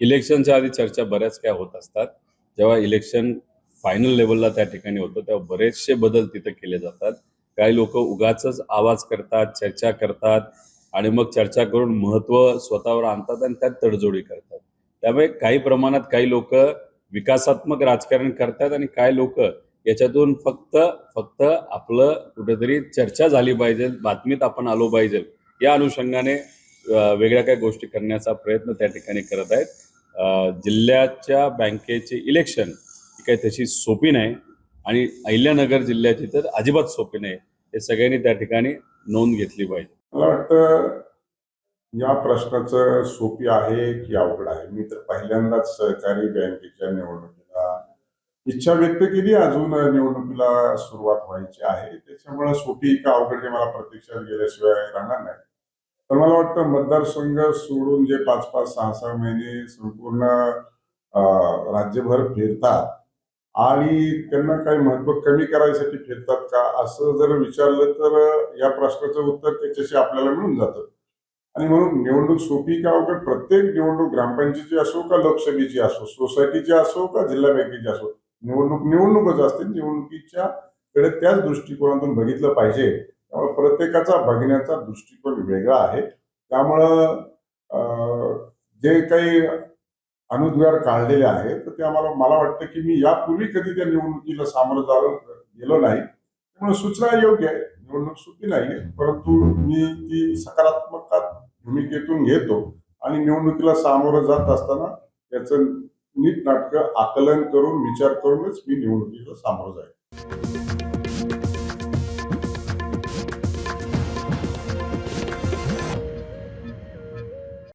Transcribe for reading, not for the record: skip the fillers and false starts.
इलेक्शनच्या आधी चर्चा बऱ्याच काय होत असतात. जेव्हा इलेक्शन फायनल लेवलला त्या ठिकाणी होतं तेव्हा बरेचसे बदल तिथे केले जातात. काही लोक उगाचच आवाज करतात, चर्चा करतात आणि मग चर्चा करून महत्त्व स्वतःवर आणतात आणि त्यात तडजोडी करतात. त्यामुळे काही प्रमाणात काही लोक विकासात्मक राजकारण करतात आणि काही लोक याच्यातून फक्त फक्त आपलं कुठेतरी चर्चा झाली पाहिजे, बातमीत आपण आलो पाहिजे या अनुषंगाने वेगळ्या काही गोष्टी करण्याचा प्रयत्न त्या ठिकाणी करत आहेत. जिल्ह्याच्या बँकेचे इलेक्शन ही काही तशी सोपी नाही आणि अहिल्यानगर जिल्ह्याची तर अजिबात सोपी नाही. हे सगळ्यांनी त्या ठिकाणी नोंद घेतली पाहिजे. मला वाटतं या प्रश्नाचं सोपी आहे की अवघड आहे. मी तर पहिल्यांदाच सहकारी बँकेच्या निवडणुकीला इच्छा व्यक्त केली. अजून निवडणुकीला सुरुवात व्हायची आहे, त्याच्यामुळे सोपी का अवघड हे मला प्रत्यक्षात गेल्याशिवाय राहणार नाही. पण मला वाटतं मतदारसंघ सोडून जे 5-5, 6-6 महिने संपूर्ण राज्यभर फिरतात आणि त्यांना काही महत्व कमी करायसाठी फिरतात का, असं जर विचारलं तर या प्रश्नाचं उत्तर त्याच्याशी आपल्याला मिळून जातं. आणि म्हणून निवडणूक सोपी का अवघड, प्रत्येक निवडणूक ग्रामपंचायतीची असो का लोकसभेची असो, सोसायटीची असो का जिल्हा बँकेची असो, निवडणूकच असते. निवडणुकीच्या कडे त्याच दृष्टिकोनातून बघितलं पाहिजे. त्यामुळे प्रत्येकाचा बघण्याचा दृष्टिकोन वेगळा आहे. त्यामुळं जे काही अनुद्गार काढलेले आहेत तर ते मला वाटतं की मी यापूर्वी कधी त्या निवडणुकीला सामोरं गेलो नाही. त्यामुळे सूचना योग्य आहे. निवडणूक सोपी नाही, परंतु मी ती सकारात्मक भूमिकेतून घेतो आणि निवडणुकीला सामोरं जात असताना त्याचं नीट नाटकं आकलन करून विचार करूनच मी निवडणुकीला सामोरं जाईल.